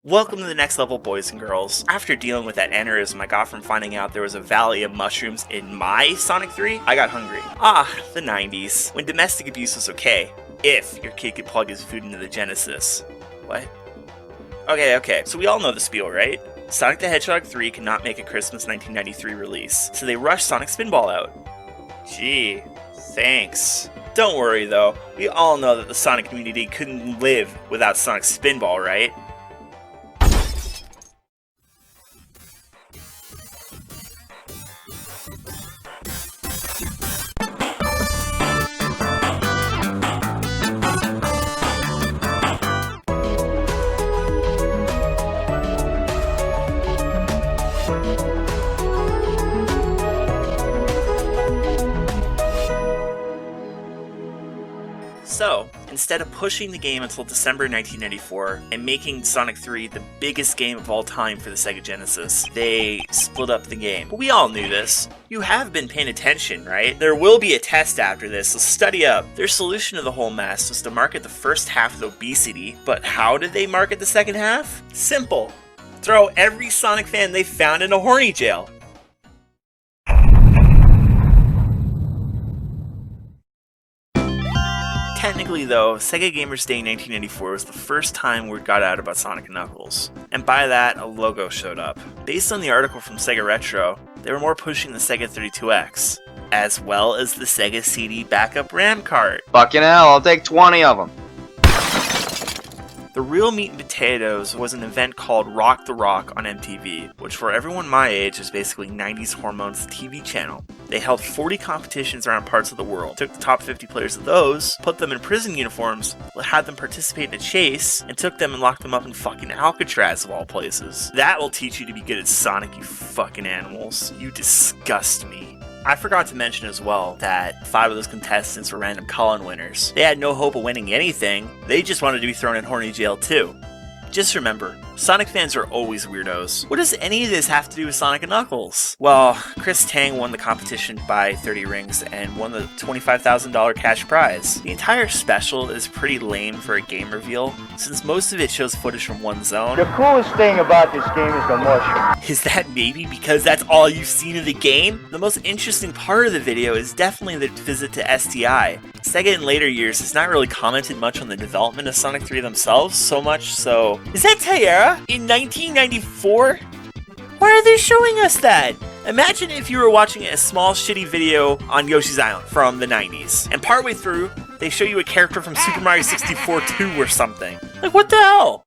Welcome to the next level, boys and girls. After dealing with that aneurysm I got from finding out there was a valley of mushrooms in my Sonic 3, I got hungry. The 90s, when domestic abuse was okay, if your kid could plug his food into the Genesis. What? Okay, so we all know the spiel, right? Sonic the Hedgehog 3 could not make a Christmas 1993 release, so they rushed Sonic Spinball out. Gee, thanks. Don't worry though, we all know that the Sonic community couldn't live without Sonic Spinball, right? So, instead of pushing the game until December 1994 and making Sonic 3 the biggest game of all time for the Sega Genesis, they split up the game. But we all knew this. You have been paying attention, right? There will be a test after this, so study up. Their solution to the whole mess was to market the first half with obesity, but how did they market the second half? Simple. Throw every Sonic fan they found in a horny jail. Technically though, Sega Gamers Day 1994 was the first time word got out about Sonic & Knuckles, and by that, a logo showed up. Based on the article from Sega Retro, they were more pushing the Sega 32X, as well as the Sega CD backup RAM cart. Fucking hell, I'll take 20 of them. The real meat and potatoes was an event called Rock the Rock on MTV, which for everyone my age is basically 90s Hormones TV channel. They held 40 competitions around parts of the world, took the top 50 players of those, put them in prison uniforms, had them participate in a chase, and took them and locked them up in fucking Alcatraz of all places. That will teach you to be good at Sonic, you fucking animals. You disgust me. I forgot to mention as well that 5 of those contestants were random call-in winners. They had no hope of winning anything, they just wanted to be thrown in horny jail too. Just remember, Sonic fans are always weirdos. What does any of this have to do with Sonic & Knuckles? Well, Chris Tang won the competition by 30 rings and won the $25,000 cash prize. The entire special is pretty lame for a game reveal, since most of it shows footage from one zone. The coolest thing about this game is the mushroom. Is that maybe because that's all you've seen of the game? The most interesting part of the video is definitely the visit to STI. Sega in later years has not really commented much on the development of Sonic 3 themselves, so much so... Is that Tierra? In 1994? Why are they showing us that? Imagine if you were watching a small shitty video on Yoshi's Island from the 90s, and partway through, they show you a character from Super Mario 64 2 or something. Like, what the hell?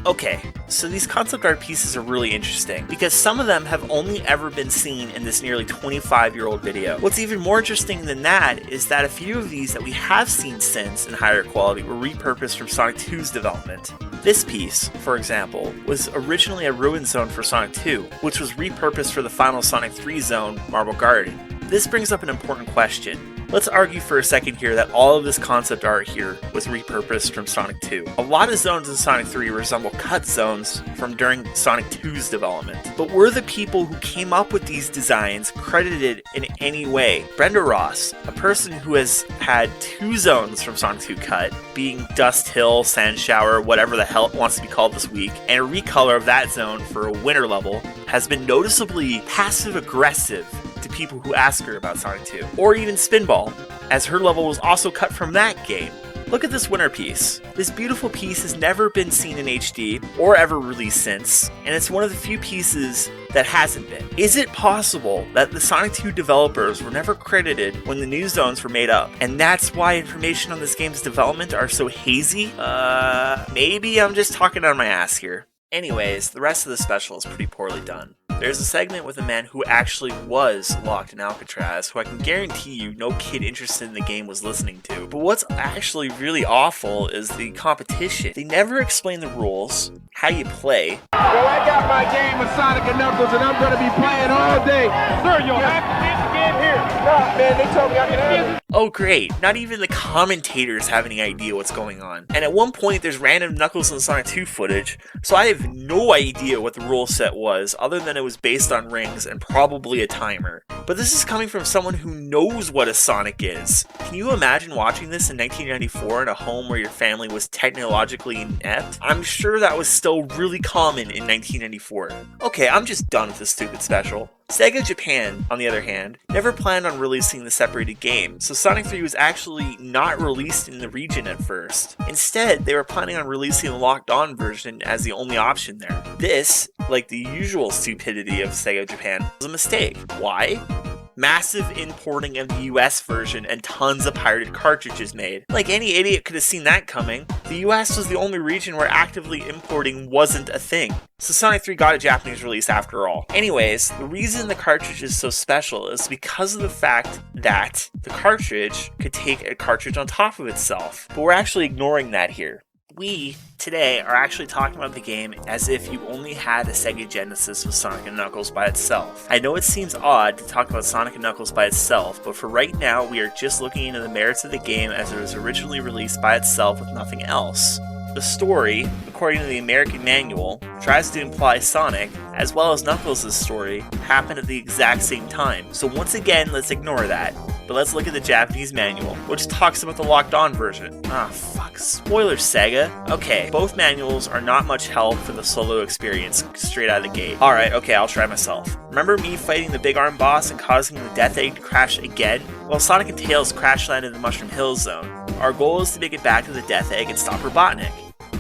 Okay, so these concept art pieces are really interesting, because some of them have only ever been seen in this nearly 25-year-old video. What's even more interesting than that is that a few of these that we have seen since in higher quality were repurposed from Sonic 2's development. This piece, for example, was originally a ruin zone for Sonic 2, which was repurposed for the final Sonic 3 zone, Marble Garden. This brings up an important question. Let's argue for a second here that all of this concept art here was repurposed from Sonic 2. A lot of zones in Sonic 3 resemble cut zones from during Sonic 2's development. But were the people who came up with these designs credited in any way? Brenda Ross, a person who has had 2 zones from Sonic 2 cut, being Dust Hill, Sand Shower, whatever the hell it wants to be called this week, and a recolor of that zone for a winter level, has been noticeably passive-aggressive to people who ask her about Sonic 2, or even Spinball, as her level was also cut from that game. Look at this winter piece. This beautiful piece has never been seen in HD, or ever released since, and it's one of the few pieces that hasn't been. Is it possible that the Sonic 2 developers were never credited when the new zones were made up, and that's why information on this game's development are so hazy? Maybe I'm just talking out of my ass here. Anyways, the rest of the special is pretty poorly done. There's a segment with a man who actually was locked in Alcatraz, who I can guarantee you no kid interested in the game was listening to. But what's actually really awful is the competition. They never explain the rules, how you play. Well, I got my game of Sonic & Knuckles, and I'm going to be playing all day. Sir, you'll have to leave the game here. No, man, they told me I can have it. Oh great, not even the commentators have any idea what's going on. And at one point there's random Knuckles and Sonic 2 footage, so I have no idea what the rule set was other than it was based on rings and probably a timer. But this is coming from someone who knows what a Sonic is. Can you imagine watching this in 1994 in a home where your family was technologically inept? I'm sure that was still really common in 1994. Okay, I'm just done with this stupid special. Sega Japan, on the other hand, never planned on releasing the separated game, so Sonic 3 was actually not released in the region at first. Instead, they were planning on releasing the locked-on version as the only option there. This, like the usual stupidity of Sega Japan, was a mistake. Why? Massive importing of the US version and tons of pirated cartridges made. Like any idiot could have seen that coming, the US was the only region where actively importing wasn't a thing. So Sonic 3 got a Japanese release after all. Anyways, the reason the cartridge is so special is because of the fact that the cartridge could take a cartridge on top of itself. But we're actually ignoring that here. We, today, are actually talking about the game as if you only had a Sega Genesis with Sonic & Knuckles by itself. I know it seems odd to talk about Sonic & Knuckles by itself, but for right now, we are just looking into the merits of the game as it was originally released by itself with nothing else. The story, according to the American manual, tries to imply Sonic, as well as Knuckles' story, happened at the exact same time. So once again, let's ignore that. But let's look at the Japanese manual, which talks about the locked-on version. Ah, fuck. Spoilers, Sega. Okay, both manuals are not much help for the solo experience straight out of the gate. Alright, okay, I'll try myself. Remember me fighting the big arm boss and causing the Death Egg to crash again? Well, Sonic and Tails crash landed in the Mushroom Hills zone. Our goal is to make it back to the Death Egg and stop Robotnik.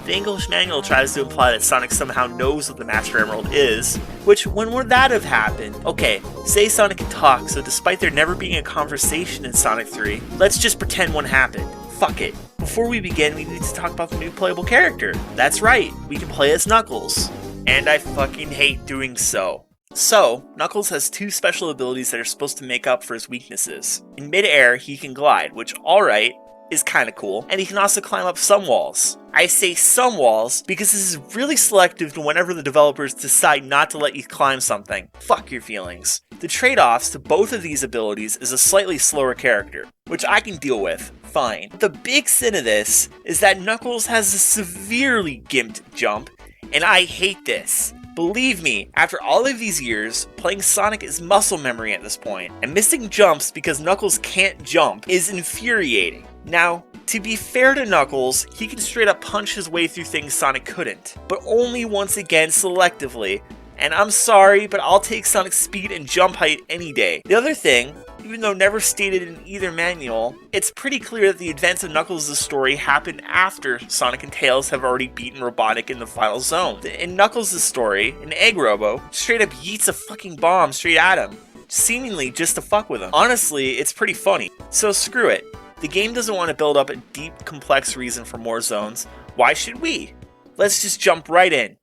The English manual tries to imply that Sonic somehow knows what the Master Emerald is, which, when would that have happened? Okay, say Sonic can talk, so despite there never being a conversation in Sonic 3, let's just pretend one happened. Fuck it. Before we begin, we need to talk about the new playable character. That's right, we can play as Knuckles. And I fucking hate doing so. So, Knuckles has two special abilities that are supposed to make up for his weaknesses. In mid-air, he can glide, which, alright, is kinda cool, and he can also climb up some walls. I say some walls because this is really selective to whenever the developers decide not to let you climb something. Fuck your feelings. The trade-offs to both of these abilities is a slightly slower character, which I can deal with, fine. The big sin of this is that Knuckles has a severely gimped jump, and I hate this. Believe me, after all of these years, playing Sonic is muscle memory at this point, and missing jumps because Knuckles can't jump is infuriating. Now, to be fair to Knuckles, he can straight up punch his way through things Sonic couldn't, but only once again selectively, and I'm sorry, but I'll take Sonic's speed and jump height any day. The other thing, even though never stated in either manual, it's pretty clear that the events of Knuckles' story happen after Sonic and Tails have already beaten Robotnik in the final zone. In Knuckles' story, an Egg Robo straight up yeets a fucking bomb straight at him, seemingly just to fuck with him. Honestly, it's pretty funny, so screw it. The game doesn't want to build up a deep, complex reason for more zones. Why should we? Let's just jump right in.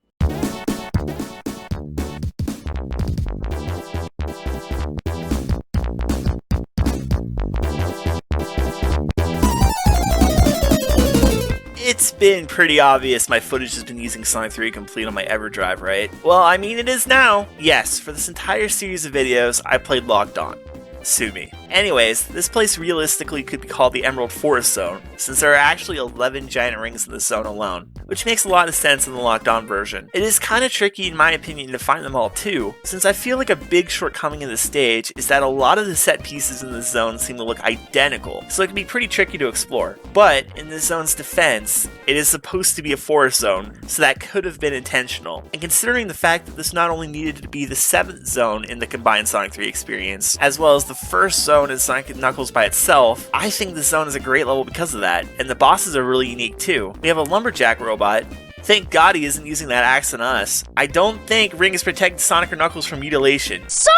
It's been pretty obvious my footage has been using Sonic 3 Complete on my EverDrive, right? Well, I mean it is now. Yes, for this entire series of videos, I played Locked On. Sue me. Anyways, this place realistically could be called the Emerald Forest Zone, since there are actually 11 giant rings in the zone alone, which makes a lot of sense in the locked on version. It is kinda tricky in my opinion to find them all too, since I feel like a big shortcoming in the stage is that a lot of the set pieces in the zone seem to look identical, so it can be pretty tricky to explore. But, in the zone's defense, it is supposed to be a forest zone, so that could have been intentional. And considering the fact that this not only needed to be the 7th zone in the combined Sonic 3 experience, as well as the first zone in Sonic & Knuckles by itself, I think this zone is a great level because of that, and the bosses are really unique too. We have a lumberjack robot. Thank God he isn't using that axe on us. I don't think Ring has protected Sonic or Knuckles from mutilation. Sonic!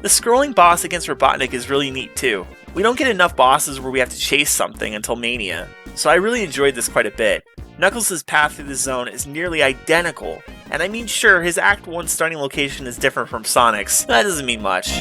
The scrolling boss against Robotnik is really neat too. We don't get enough bosses where we have to chase something until Mania, so I really enjoyed this quite a bit. Knuckles' path through the zone is nearly identical, and I mean sure, his Act 1 starting location is different from Sonic's, but that doesn't mean much.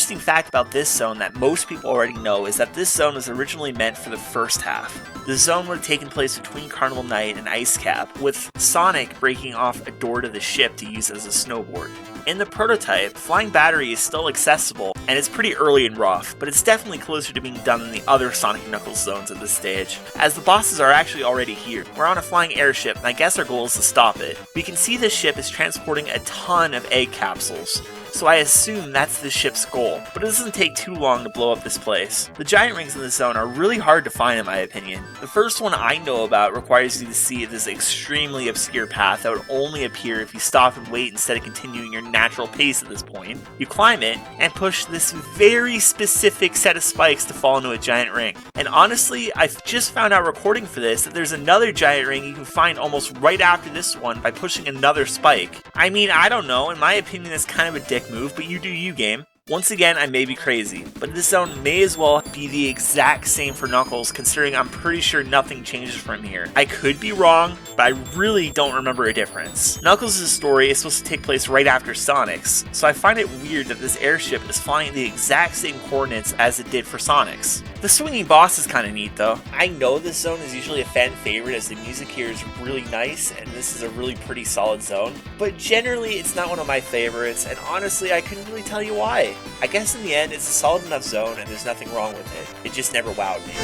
interesting fact about this zone that most people already know is that this zone was originally meant for the first half. The zone would have taken place between Carnival Night and Ice Cap, with Sonic breaking off a door to the ship to use as a snowboard. In the prototype, Flying Battery is still accessible, and it's pretty early and rough, but it's definitely closer to being done than the other Sonic & Knuckles zones at this stage, as the bosses are actually already here. We're on a flying airship, and I guess our goal is to stop it. We can see this ship is transporting a ton of egg capsules, so I assume that's the ship's goal, but it doesn't take too long to blow up this place. The giant rings in this zone are really hard to find in my opinion. The first one I know about requires you to see this extremely obscure path that would only appear if you stop and wait instead of continuing your natural pace at this point. You climb it, and push this very specific set of spikes to fall into a giant ring. And honestly, I've just found out recording for this that there's another giant ring you can find almost right after this one by pushing another spike. I mean, I don't know, in my opinion it's kind of a dick move, but you do you, game. Once again, I may be crazy, but this zone may as well be the exact same for Knuckles, considering I'm pretty sure nothing changes from here. I could be wrong, but I really don't remember a difference. Knuckles' story is supposed to take place right after Sonic's, so I find it weird that this airship is flying at the exact same coordinates as it did for Sonic's. The swinging boss is kind of neat though. I know this zone is usually a fan favorite as the music here is really nice and this is a really pretty solid zone, but generally it's not one of my favorites, and honestly I couldn't really tell you why. I guess in the end it's a solid enough zone and there's nothing wrong with it. It just never wowed me.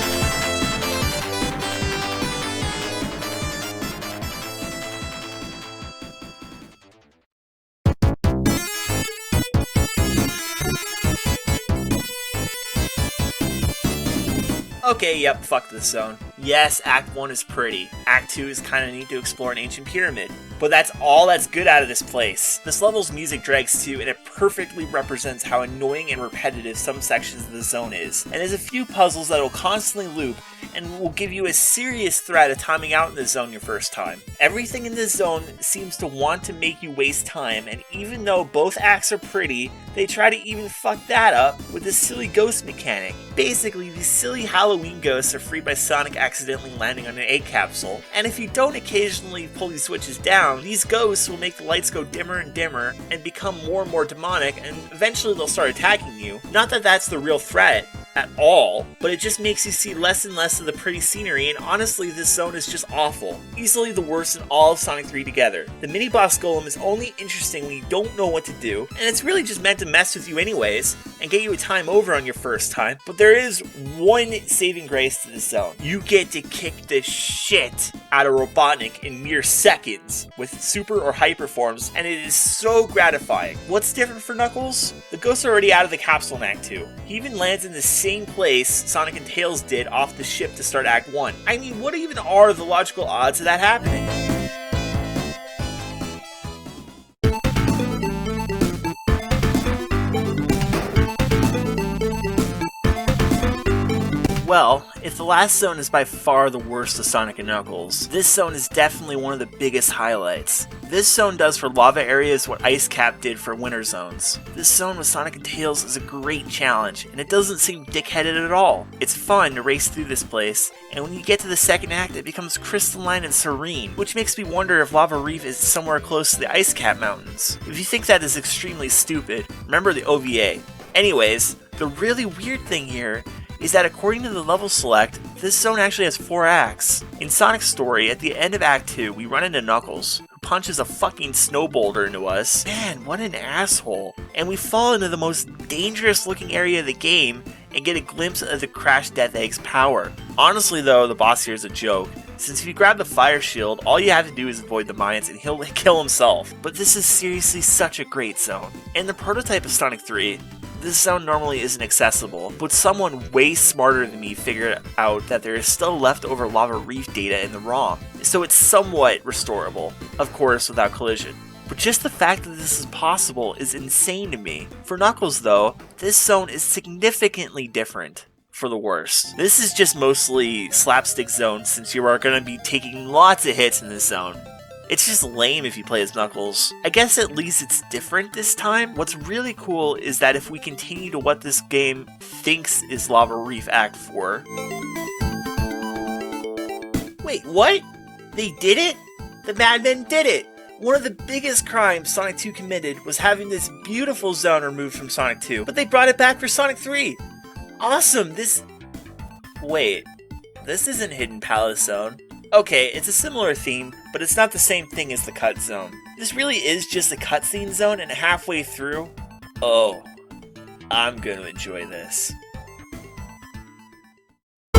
Okay, yep, fuck this zone. Yes, Act 1 is pretty. Act 2 is kinda neat to explore an ancient pyramid. But that's all that's good out of this place. This level's music drags too, and it perfectly represents how annoying and repetitive some sections of the zone is. And there's a few puzzles that will constantly loop, and will give you a serious threat of timing out in this zone your first time. Everything in this zone seems to want to make you waste time, and even though both acts are pretty, they try to even fuck that up with this silly ghost mechanic. Basically, these silly Halloween ghosts are freed by Sonic accidentally landing on an egg capsule, and if you don't occasionally pull these switches down, these ghosts will make the lights go dimmer and dimmer and become more and more demonic, and eventually they'll start attacking you. Not that that's the real threat at all, but it just makes you see less and less of the pretty scenery, and honestly this zone is just awful. Easily the worst in all of Sonic 3 together. The mini-boss golem is only interesting when you don't know what to do, and it's really just meant to mess with you anyways, and get you a time over on your first time, but there is one saving grace to this zone. You get to kick the shit out of Robotnik in mere seconds with super or hyper forms, and it is so gratifying. What's different for Knuckles? The ghosts are already out of the capsule in Act 2. He even lands in the same place Sonic and Tails did off the ship to start Act 1. I mean, what even are the logical odds of that happening? Well, if the last zone is by far the worst of Sonic & Knuckles, this zone is definitely one of the biggest highlights. This zone does for lava areas what Ice Cap did for winter zones. This zone with Sonic and Tails is a great challenge, and it doesn't seem dickheaded at all. It's fun to race through this place, and when you get to the second act it becomes crystalline and serene, which makes me wonder if Lava Reef is somewhere close to the Ice Cap Mountains. If you think that is extremely stupid, remember the OVA. Anyways, the really weird thing here is that according to the level select, this zone actually has 4 acts. In Sonic's story, at the end of Act 2, we run into Knuckles, who punches a fucking snow boulder into us. Man, what an asshole. And we fall into the most dangerous looking area of the game and get a glimpse of the Crash Death Egg's power. Honestly though, the boss here is a joke, since if you grab the fire shield, all you have to do is avoid the mines and he'll kill himself. But this is seriously such a great zone. In the prototype of Sonic 3, this zone normally isn't accessible, but someone way smarter than me figured out that there is still leftover Lava Reef data in the ROM, so it's somewhat restorable, of course without collision. But just the fact that this is possible is insane to me. For Knuckles though, this zone is significantly different. For the worst. This is just mostly slapstick zone since you are going to be taking lots of hits in this zone. It's just lame if you play as Knuckles. I guess at least it's different this time. What's really cool is that if we continue to what this game thinks is Lava Reef Act 4... Wait, what? They did it? The madmen did it! One of the biggest crimes Sonic 2 committed was having this beautiful zone removed from Sonic 2, but they brought it back for Sonic 3. Awesome, Wait, this isn't Hidden Palace Zone. Okay, it's a similar theme, but it's not the same thing as the cut zone. This really is just a cutscene zone, and halfway through, oh, I'm gonna enjoy this.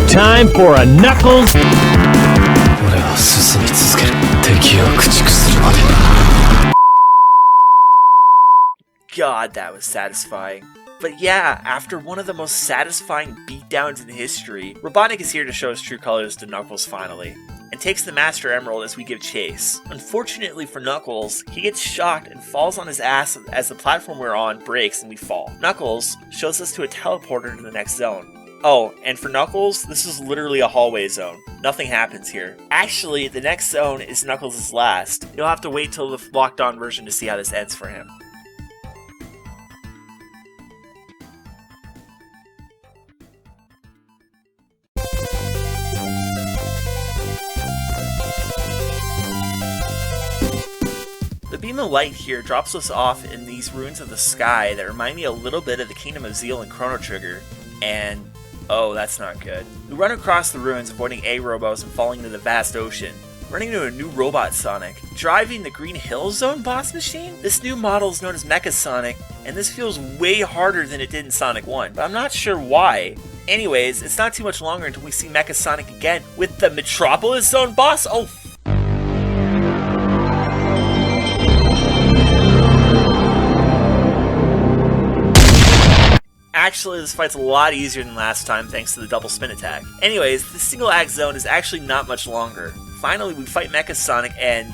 Time for a Knuckles! God, that was satisfying. But yeah, after one of the most satisfying beatdowns in history, Robotnik is here to show his true colors to Knuckles finally, and takes the Master Emerald as we give chase. Unfortunately for Knuckles, he gets shocked and falls on his ass as the platform we're on breaks and we fall. Knuckles shows us to a teleporter to the next zone. Oh, and for Knuckles, this is literally a hallway zone. Nothing happens here. Actually, the next zone is Knuckles' last. You'll have to wait till the locked on version to see how this ends for him. The beam of light here drops us off in these ruins of the sky that remind me a little bit of the Kingdom of Zeal and Chrono Trigger, and oh, that's not good. We run across the ruins, avoiding A-Robos and falling into the vast ocean, running into a new robot Sonic, driving the Green Hill Zone boss machine? This new model is known as Mecha Sonic, and this feels way harder than it did in Sonic 1, but I'm not sure why. Anyways, it's not too much longer until we see Mecha Sonic again with the Metropolis Zone boss. Oh, actually, this fight's a lot easier than last time thanks to the double spin attack. Anyways, the single act zone is actually not much longer. Finally, we fight Mecha Sonic and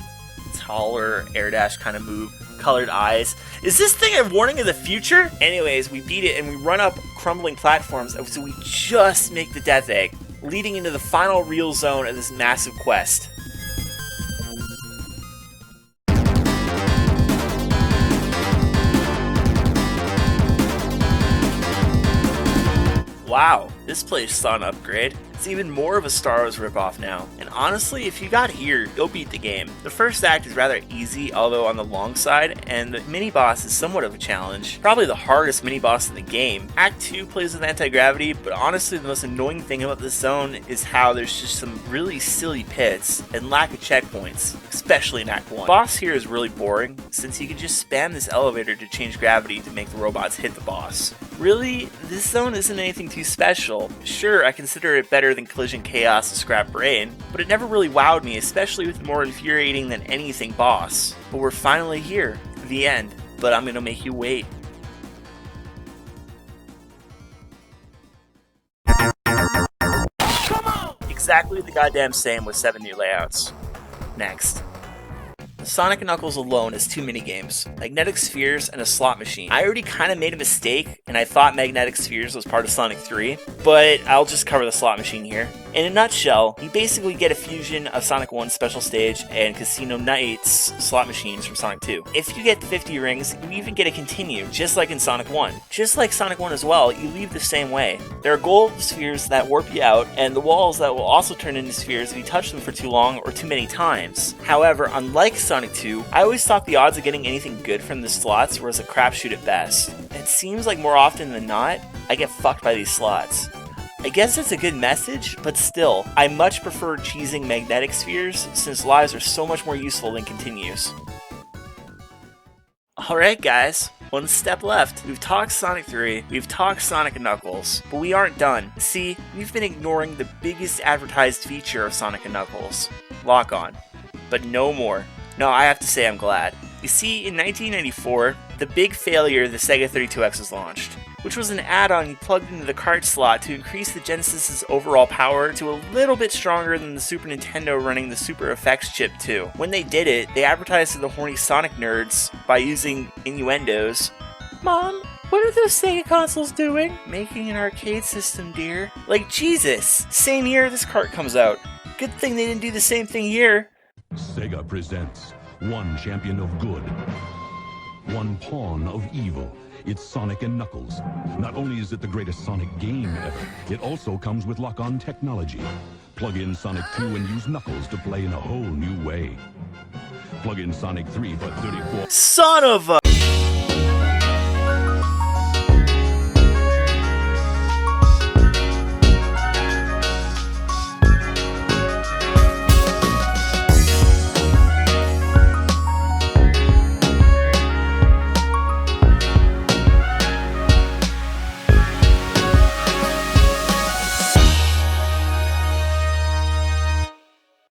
taller air dash kind of move, colored eyes. Is this thing a warning of the future? Anyways, we beat it and we run up crumbling platforms, so we just make the Death Egg, leading into the final real zone of this massive quest. Wow, this place saw an upgrade. It's even more of a Star Wars ripoff now. And honestly, if you got here, you'll beat the game. The first act is rather easy, although on the long side, and the mini-boss is somewhat of a challenge. Probably the hardest mini-boss in the game. Act 2 plays with anti-gravity, but honestly the most annoying thing about this zone is how there's just some really silly pits and lack of checkpoints, especially in Act 1. The boss here is really boring, since you can just spam this elevator to change gravity to make the robots hit the boss. Really, this zone isn't anything too special. Sure, I consider it better than Collision Chaos and Scrap Brain, but it never really wowed me, especially with the more infuriating than anything boss. But we're finally here, the end, but I'm gonna make you wait. Exactly the goddamn same with 7 new layouts. Next. Sonic & Knuckles alone is 2 minigames, Magnetic Spheres and a slot machine. I already kind of made a mistake, and I thought Magnetic Spheres was part of Sonic 3, but I'll just cover the slot machine here. In a nutshell, you basically get a fusion of Sonic 1's special stage and Casino Night's slot machines from Sonic 2. If you get 50 rings, you even get a continue, just like in Sonic 1. Just like Sonic 1 as well, you leave the same way. There are gold spheres that warp you out, and the walls that will also turn into spheres if you touch them for too long or too many times. However, unlike Sonic 2, I always thought the odds of getting anything good from the slots was a crapshoot at best. It seems like more often than not, I get fucked by these slots. I guess it's a good message, but still, I much prefer cheesing magnetic spheres since lives are so much more useful than continues. Alright guys, one step left. We've talked Sonic 3, we've talked Sonic & Knuckles, but we aren't done. See, we've been ignoring the biggest advertised feature of Sonic & Knuckles, Lock On. But no more. No, I have to say I'm glad. You see, in 1994, the big failure the Sega 32X was launched, which was an add-on you plugged into the cart slot to increase the Genesis's overall power to a little bit stronger than the Super Nintendo running the Super Effects chip too. When they did it, they advertised to the horny Sonic nerds by using innuendos. Mom, what are those Sega consoles doing? Making an arcade system, dear. Like, Jesus! Same year this cart comes out. Good thing they didn't do the same thing here. Sega presents one champion of good, one pawn of evil. It's Sonic & Knuckles. Not only is it the greatest Sonic game ever, it also comes with lock-on technology. Plug in Sonic 2 and use Knuckles to play in a whole new way. Plug in Sonic 3 for 34. Son of a...